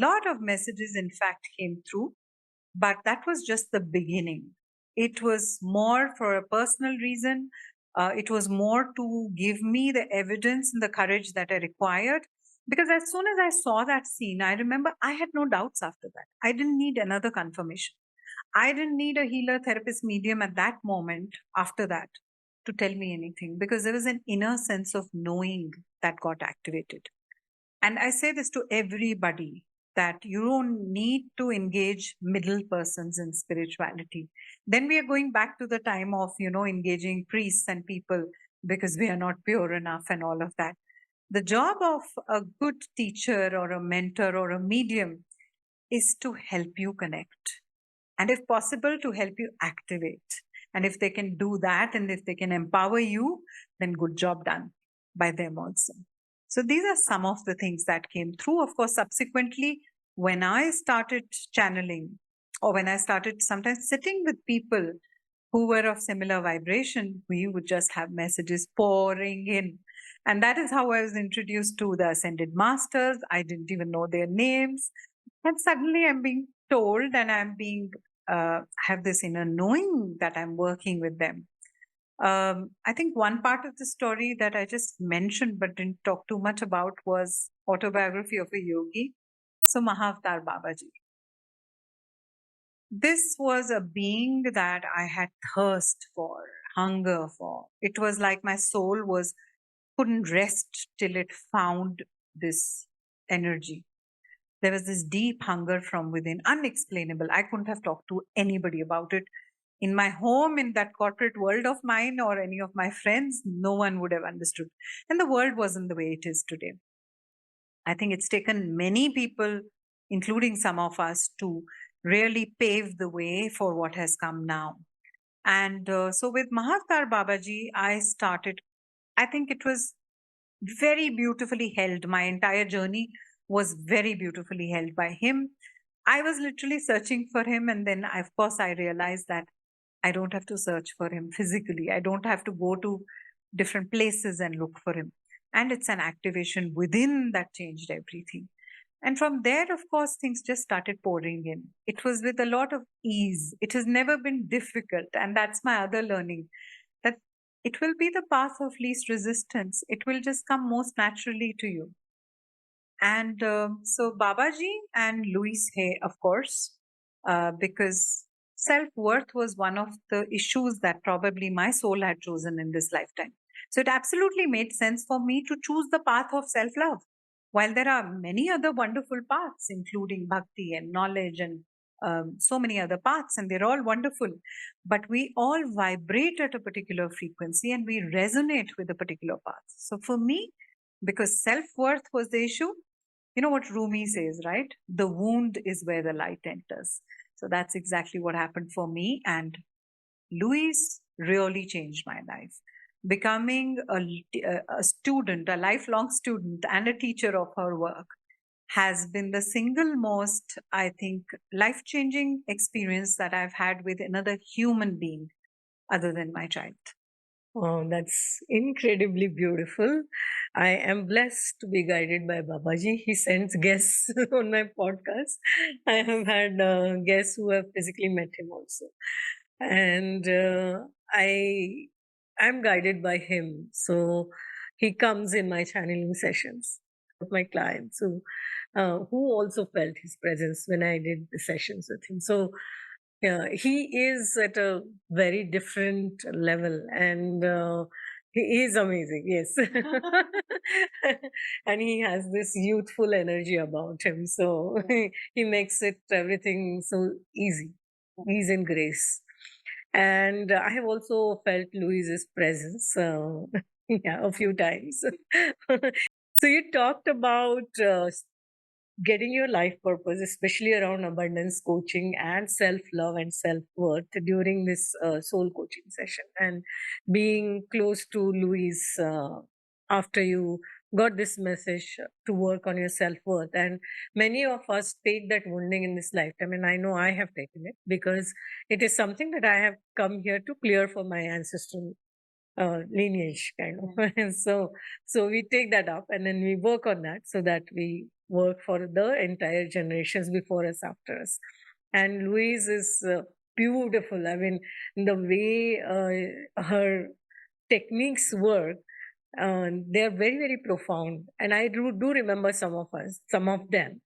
Lot of messages, in fact, came through, but that was just the beginning. It was more for a personal reason. It was more to give me the evidence and the courage that I required. Because as soon as I saw that scene, I remember I had no doubts after that. I didn't need another confirmation. I didn't need a healer, therapist, medium at that moment after that to tell me anything, because there was an inner sense of knowing that got activated. And I say this to everybody, that you don't need to engage middle persons in spirituality. Then we are going back to the time of, engaging priests and people because we are not pure enough and all of that. The job of a good teacher or a mentor or a medium is to help you connect, and if possible to help you activate. And if they can do that and if they can empower you, then good job done by them also. So these are some of the things that came through. Of course, subsequently, when I started channeling, or when I started sometimes sitting with people who were of similar vibration, we would just have messages pouring in. And that is how I was introduced to the Ascended Masters. I didn't even know their names. And suddenly I'm being told, and I'm being have this inner knowing that I'm working with them. I think one part of the story that I just mentioned but didn't talk too much about was Autobiography of a Yogi. So Mahavtar Babaji. This was a being that I had thirst for, hunger for. It was like my soul couldn't rest till it found this energy. There was this deep hunger from within, unexplainable. I couldn't have talked to anybody about it. In my home, in that corporate world of mine, or any of my friends, no one would have understood. And the world wasn't the way it is today. I think it's taken many people, including some of us, to really pave the way for what has come now. And so with Mahavtar Babaji, I started, I think it was very beautifully held. My entire journey was very beautifully held by him. I was literally searching for him. And then, of course, I realized that I don't have to search for him physically. I don't have to go to different places and look for him. And it's an activation within that changed everything. And from there, of course, things just started pouring in. It was with a lot of ease. It has never been difficult. And that's my other learning, that it will be the path of least resistance. It will just come most naturally to you. And so Babaji and Louise Hay, of course, because self-worth was one of the issues that probably my soul had chosen in this lifetime. So it absolutely made sense for me to choose the path of self-love. While there are many other wonderful paths, including bhakti and knowledge and so many other paths, and they're all wonderful, but we all vibrate at a particular frequency and we resonate with a particular path. So for me, because self-worth was the issue, you know what Rumi says, right? The wound is where the light enters. So that's exactly what happened for me. And Louise really changed my life. Becoming a student, a lifelong student, and a teacher of her work has been the single most, I think, life changing experience that I've had with another human being other than my child. Oh, that's incredibly beautiful. I am blessed to be guided by Babaji. He sends guests on my podcast. I have had guests who have physically met him also, and I'm guided by him. So he comes in my channeling sessions with my clients who also felt his presence when I did the sessions with him. So yeah, he is at a very different level, and he is amazing. Yes, and he has this youthful energy about him. So he makes it everything so easy, ease and grace. And I have also felt Louise's presence, yeah, a few times. So you talked about getting your life purpose, especially around abundance coaching and self love and self worth during this soul coaching session, and being close to Louise after you got this message to work on your self worth. And many of us take that wounding in this lifetime, and I know I have taken it because it is something that I have come here to clear for my ancestral lineage kind of. And so we take that up and then we work on that so that we work for the entire generations before us, after us. And Louise is beautiful. I mean, the way her techniques work, they are very, very profound. And I do remember some of them.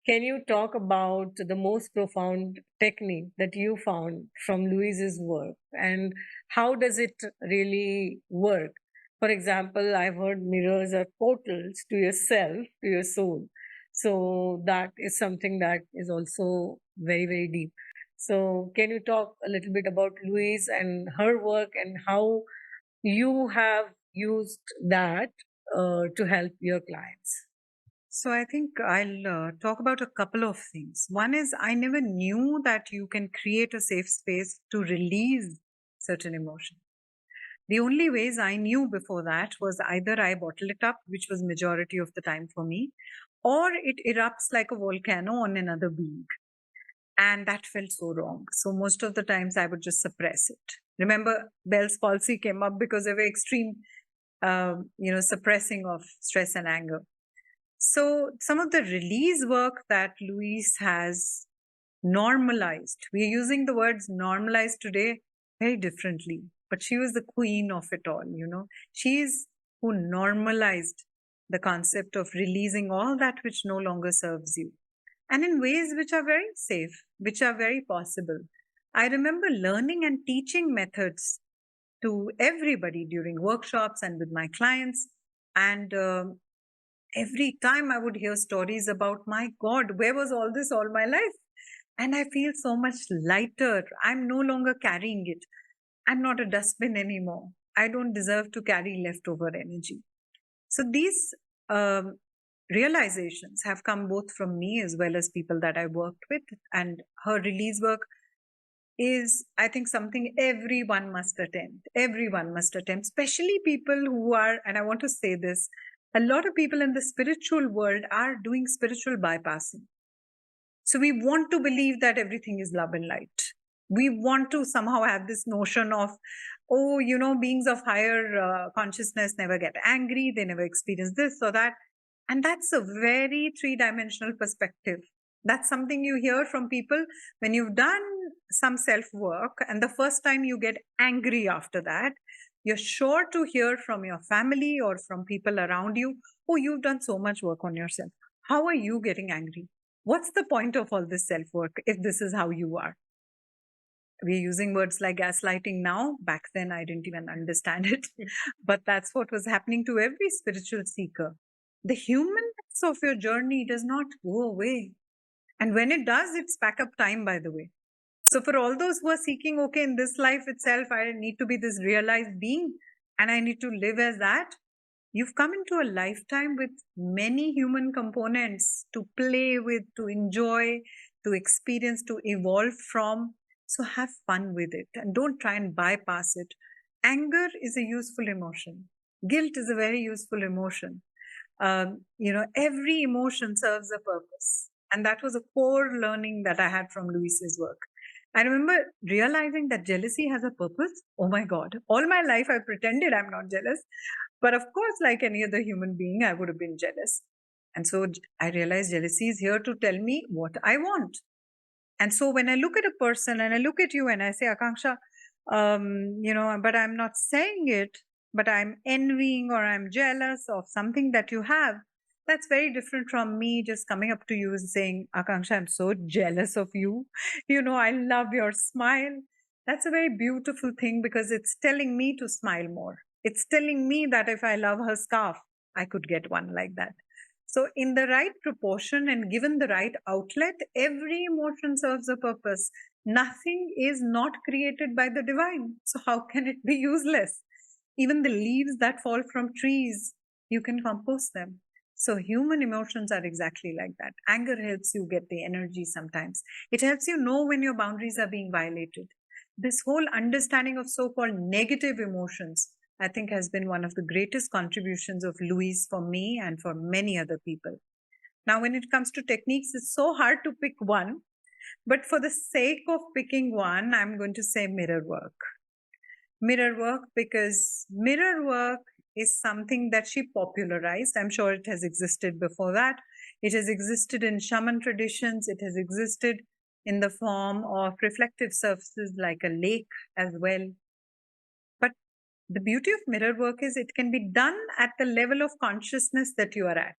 Can you talk about the most profound technique that you found from Louise's work, and how does it really work? For example, I've heard mirrors are portals to yourself, to your soul. So that is something that is also very, very deep. So can you talk a little bit about Louise and her work, and how you have used that to help your clients? So I think I'll talk about a couple of things. One is I never knew that you can create a safe space to release certain emotion. The only ways I knew before that was either I bottle it up, which was majority of the time for me, or it erupts like a volcano on another being. And that felt so wrong. So most of the times I would just suppress it. Remember, Bell's palsy came up because of extreme, suppressing of stress and anger. So some of the release work that Louise has normalized, we are using the words normalized today very differently, but she was the queen of it all. She's who normalized the concept of releasing all that which no longer serves you, and in ways which are very safe, which are very possible. I remember learning and teaching methods to everybody during workshops and with my clients. And every time I would hear stories about, my God, where was all this all my life? And I feel so much lighter. I'm no longer carrying it. I'm not a dustbin anymore. I don't deserve to carry leftover energy. So these realizations have come both from me as well as people that I worked with. And her release work is, I think, something everyone must attempt. Everyone must attempt, especially people who are, and I want to say this, a lot of people in the spiritual world are doing spiritual bypassing. So we want to believe that everything is love and light. We want to somehow have this notion of, oh, beings of higher consciousness never get angry, they never experience this or that. And that's a very three-dimensional perspective. That's something you hear from people when you've done some self work, and the first time you get angry after that, you're sure to hear from your family or from people around you, oh, you've done so much work on yourself. How are you getting angry? What's the point of all this self work if this is how you are? We're using words like gaslighting now. Back then, I didn't even understand it. But that's what was happening to every spiritual seeker. The humanness of your journey does not go away. And when it does, it's back up time, by the way. So, for all those who are seeking, okay, in this life itself, I need to be this realized being and I need to live as that. You've come into a lifetime with many human components to play with, to enjoy, to experience, to evolve from. So have fun with it and don't try and bypass it. Anger is a useful emotion. Guilt is a very useful emotion. Every emotion serves a purpose. And that was a core learning that I had from Louise's work. I remember realizing that jealousy has a purpose. Oh my God. All my life I pretended I'm not jealous. But of course, like any other human being, I would have been jealous. And so I realized jealousy is here to tell me what I want. And so when I look at a person and I look at you and I say, Akanksha, but I'm not saying it, but I'm envying or I'm jealous of something that you have. That's very different from me just coming up to you and saying, Akanksha, I'm so jealous of you. I love your smile. That's a very beautiful thing because it's telling me to smile more. It's telling me that if I love her scarf, I could get one like that. So, in the right proportion and given the right outlet, every emotion serves a purpose. Nothing is not created by the divine. So, how can it be useless? Even the leaves that fall from trees, you can compost them. So, human emotions are exactly like that. Anger helps you get the energy sometimes, it helps you know when your boundaries are being violated. This whole understanding of so called negative emotions, I think, has been one of the greatest contributions of Louise for me and for many other people. Now, when it comes to techniques, it's so hard to pick one. But for the sake of picking one, I'm going to say mirror work. Mirror work, because mirror work is something that she popularized. I'm sure it has existed before that. It has existed in shaman traditions. It has existed in the form of reflective surfaces like a lake as well. But the beauty of mirror work is it can be done at the level of consciousness that you are at.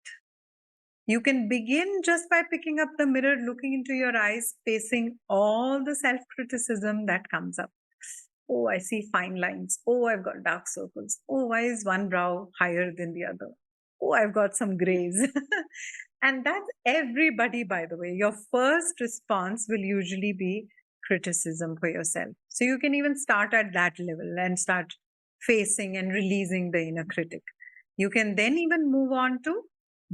You can begin just by picking up the mirror, looking into your eyes, facing all the self criticism that comes up. Oh, I see fine lines. Oh, I've got dark circles. Oh, why is one brow higher than the other? Oh, I've got some grays. And that's everybody, by the way. Your first response will usually be criticism for yourself. So you can even start at that level and start facing and releasing the inner critic. You can then even move on to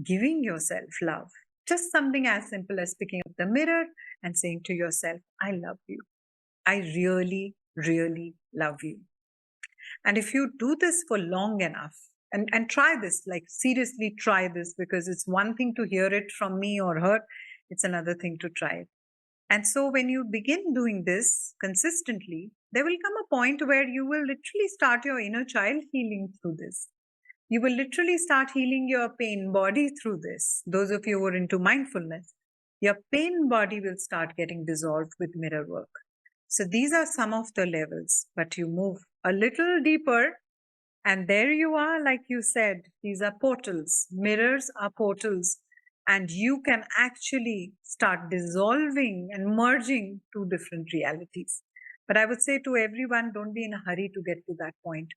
giving yourself love. Just something as simple as picking up the mirror and saying to yourself, I love you. I really, really love you. And if you do this for long enough, and try this, like seriously try this, because it's one thing to hear it from me or her, it's another thing to try it. And so when you begin doing this consistently, there will come a point where you will literally start your inner child healing through this. You will literally start healing your pain body through this. Those of you who are into mindfulness, your pain body will start getting dissolved with mirror work. So these are some of the levels, but you move a little deeper, and there you are, like you said, these are portals. Mirrors are portals, and you can actually start dissolving and merging two different realities. But I would say to everyone, don't be in a hurry to get to that point.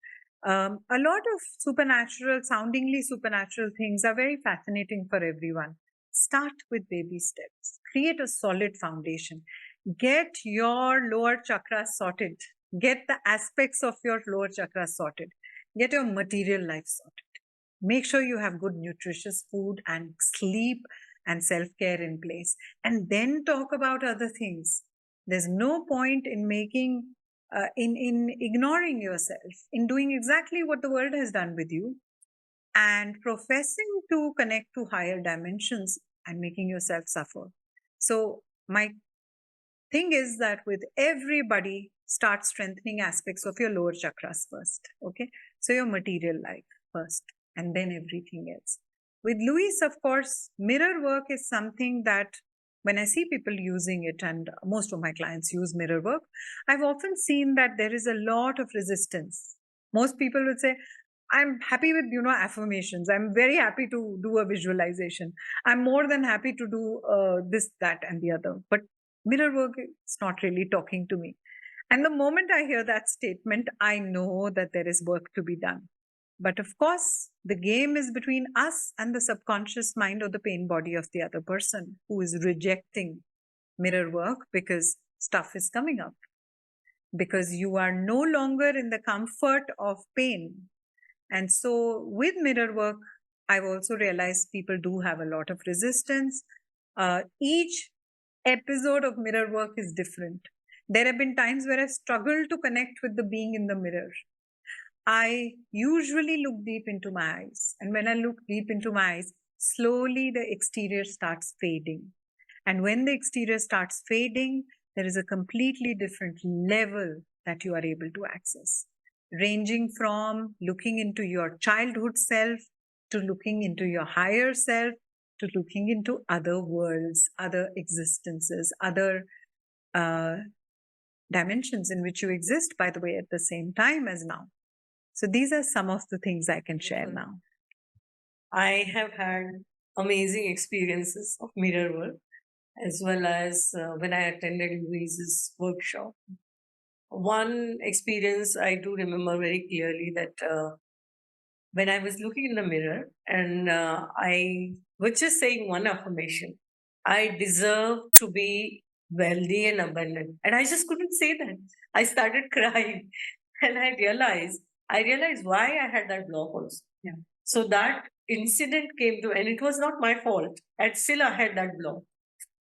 A lot of supernatural, soundingly supernatural things are very fascinating for everyone. Start with baby steps, create a solid foundation, get your lower chakra sorted, get the aspects of your lower chakra sorted, get your material life sorted. Make sure you have good, nutritious food and sleep and self care in place, and then talk about other things. There's no point in in ignoring yourself, in doing exactly what the world has done with you, and professing to connect to higher dimensions and making yourself suffer. So my thing is that with everybody, start strengthening aspects of your lower chakras first. Okay, so your material life first, and then everything else. With Louise, of course, mirror work is something that when I see people using it, and most of my clients use mirror work, I've often seen that there is a lot of resistance. Most people would say, I'm happy with affirmations. I'm very happy to do a visualization. I'm more than happy to do this, that, and the other. But mirror work is not really talking to me. And the moment I hear that statement, I know that there is work to be done. But of course, the game is between us and the subconscious mind or the pain body of the other person who is rejecting mirror work because stuff is coming up. Because you are no longer in the comfort of pain. And so with mirror work, I've also realized people do have a lot of resistance. Each episode of mirror work is different. There have been times where I've struggled to connect with the being in the mirror. I usually look deep into my eyes. And when I look deep into my eyes, slowly the exterior starts fading. And when the exterior starts fading, there is a completely different level that you are able to access, ranging from looking into your childhood self to looking into your higher self to looking into other worlds, other existences, other dimensions in which you exist, by the way, at the same time as now. So these are some of the things I can share now. I have had amazing experiences of mirror work, as well as when I attended Louise's workshop. One experience I do remember very clearly that when I was looking in the mirror and I was just saying one affirmation, I deserve to be wealthy and abundant. And I just couldn't say that. I started crying and I realized why I had that block also. Yeah. So that incident came to, and it was not my fault. And still I had that block,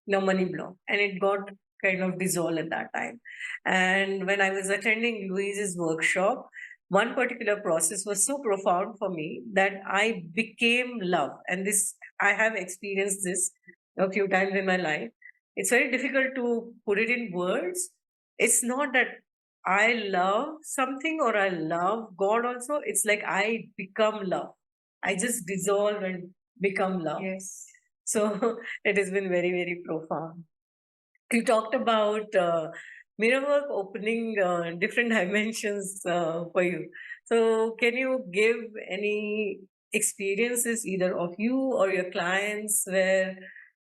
no money block, and it got kind of dissolved at that time. And when I was attending Louise's workshop, one particular process was so profound for me that I became love. And this, I have experienced this a few times in my life. It's very difficult to put it in words. It's not that I love something or I love God also. It's like I become love. I just dissolve and become love. Yes. So it has been very, very profound. You talked about mirror work opening different dimensions for you. So, can you give any experiences, either of you or your clients, where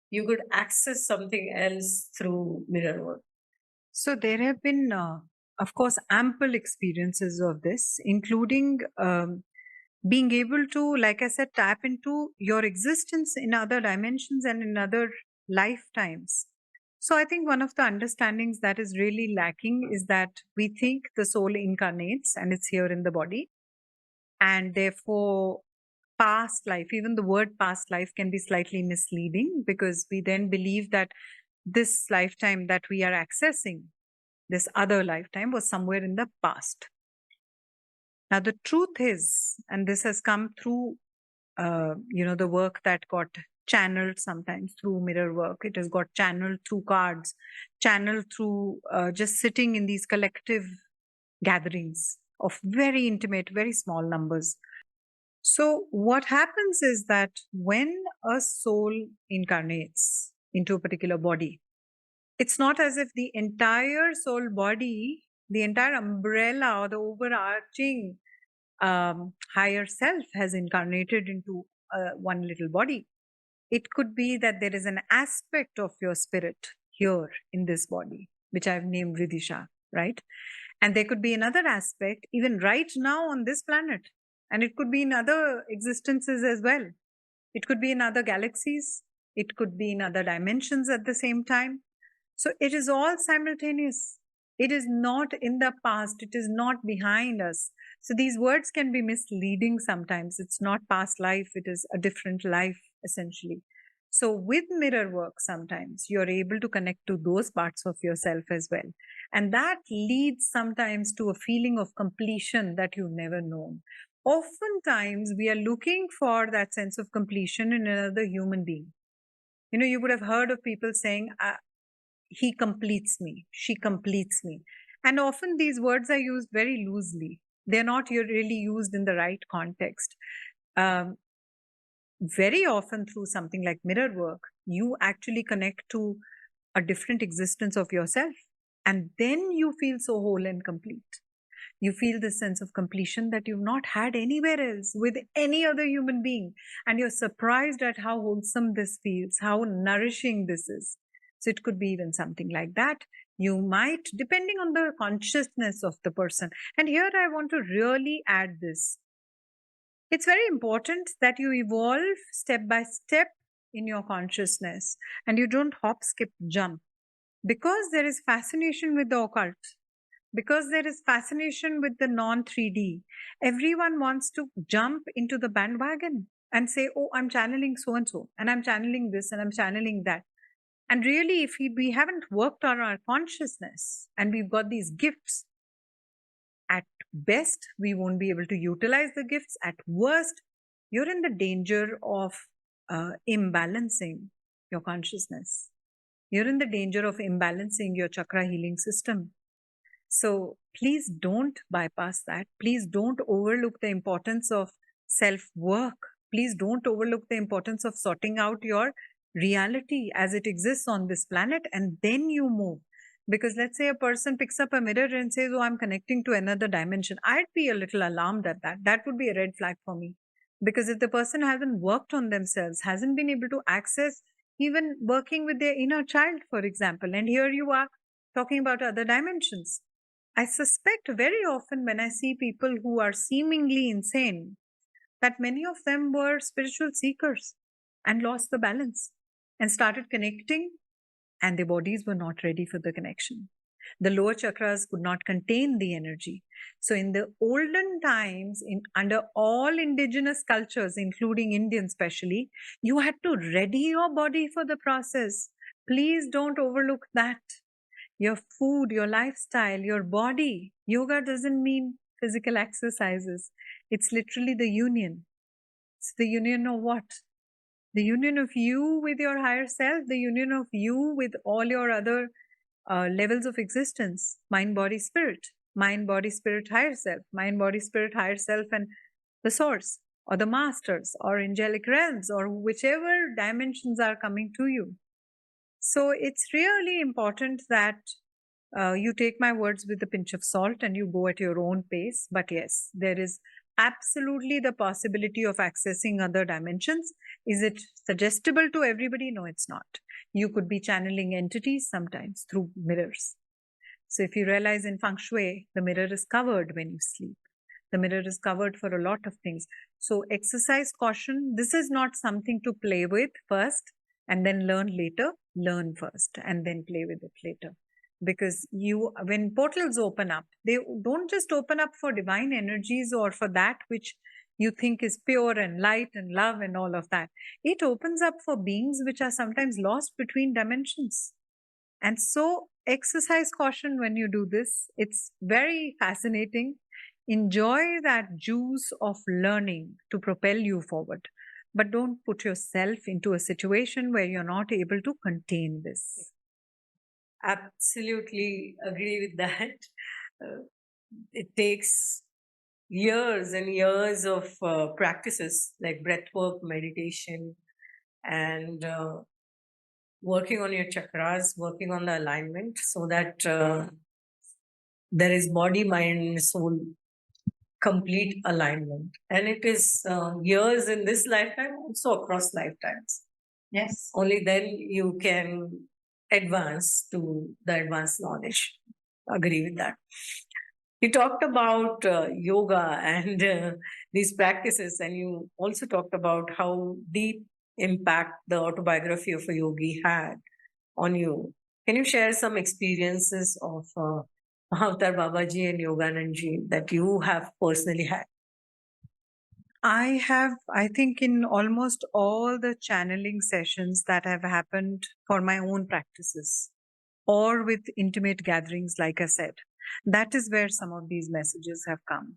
you could access something else through mirror work? So there have been, of course, ample experiences of this, including being able to, like I said, tap into your existence in other dimensions and in other lifetimes. So I think one of the understandings that is really lacking is that we think the soul incarnates and it's here in the body, and therefore past life, even the word past life can be slightly misleading, because we then believe that this lifetime that we are accessing, this other lifetime, was somewhere in the past. Now the truth is, and this has come through the work that got channeled sometimes through mirror work, it has got channeled through cards, channeled through just sitting in these collective gatherings of very intimate, very small numbers. So what happens is that when a soul incarnates into a particular body, it's not as if the entire soul body, the entire umbrella or the overarching higher self has incarnated into one little body. It could be that there is an aspect of your spirit here in this body, which I've named Vidisha, right? And there could be another aspect even right now on this planet. And it could be in other existences as well. It could be in other galaxies. It could be in other dimensions at the same time. So it is all simultaneous. It is not in the past. It is not behind us. So these words can be misleading sometimes. It's not past life. It is a different life, essentially. So with mirror work, sometimes you're able to connect to those parts of yourself as well. And that leads sometimes to a feeling of completion that you've never known. Oftentimes, we are looking for that sense of completion in another human being. You would have heard of people saying, he completes me, she completes me. And often these words are used very loosely. They're not really used in the right context. Um, Very often, through something like mirror work, you actually connect to a different existence of yourself. And then you feel so whole and complete. You feel this sense of completion that you've not had anywhere else with any other human being. And you're surprised at how wholesome this feels, how nourishing this is. So it could be even something like that. You might, depending on the consciousness of the person. And here I want to really add this. It's very important that you evolve step by step in your consciousness and you don't hop, skip, jump, because there is fascination with the occult, because there is fascination with the non 3D. Everyone wants to jump into the bandwagon and say, oh, I'm channeling so and so, and I'm channeling this, and I'm channeling that. And really, if we haven't worked on our consciousness and we've got these gifts, at best, we won't be able to utilize the gifts. At worst, you're in the danger of imbalancing your consciousness. You're in the danger of imbalancing your chakra healing system. So please don't bypass that. Please don't overlook the importance of self work. Please don't overlook the importance of sorting out your reality as it exists on this planet, and then you move. Because let's say a person picks up a mirror and says, oh, I'm connecting to another dimension. I'd be a little alarmed at that. That would be a red flag for me. Because if the person hasn't worked on themselves, hasn't been able to access even working with their inner child, for example, and here you are talking about other dimensions. I suspect very often when I see people who are seemingly insane, that many of them were spiritual seekers and lost the balance and started connecting, and their bodies were not ready for the connection. The lower chakras could not contain the energy. So, in the olden times, under all indigenous cultures, including Indian especially, you had to ready your body for the process. Please don't overlook that. Your food, your lifestyle, your body. Yoga doesn't mean physical exercises. It's literally the union. It's the union of what? The union of you with your higher self, the union of you with all your other levels of existence: mind, body, spirit, mind, body, spirit, higher self, mind, body, spirit, higher self, and the source. or the masters or angelic realms or whichever dimensions are coming to you. So it's really important that you take my words with a pinch of salt and you go at your own pace. But yes, there is absolutely the possibility of accessing other dimensions. Is it suggestible to everybody? No, it's not. You could be channeling entities sometimes through mirrors. So if you realize in feng shui, the mirror is covered when you sleep. The mirror is covered for a lot of things. So exercise caution. This is not something to play with first and then learn later. Learn first and then play with it later. Because when portals open up, they don't just open up for divine energies or for that which you think is pure and light and love and all of that. It opens up for beings which are sometimes lost between dimensions. And so exercise caution when you do this. It's very fascinating. Enjoy that juice of learning to propel you forward. But don't put yourself into a situation where you're not able to contain this. Absolutely agree with that. It takes years and years of practices like breath work, meditation, and working on your chakras, working on the alignment so that there is body, mind, soul complete alignment. And it is years in this lifetime, also across lifetimes. Yes. Only then you can advance to the advanced knowledge. Agree with that. You talked about yoga and these practices, and you also talked about how deep impact the autobiography of a yogi had on you. Can you share some experiences of Mahavtar Babaji and Yoganandji that you have personally had? I have, I think, in almost all the channeling sessions that have happened for my own practices or with intimate gatherings, like I said, that is where some of these messages have come.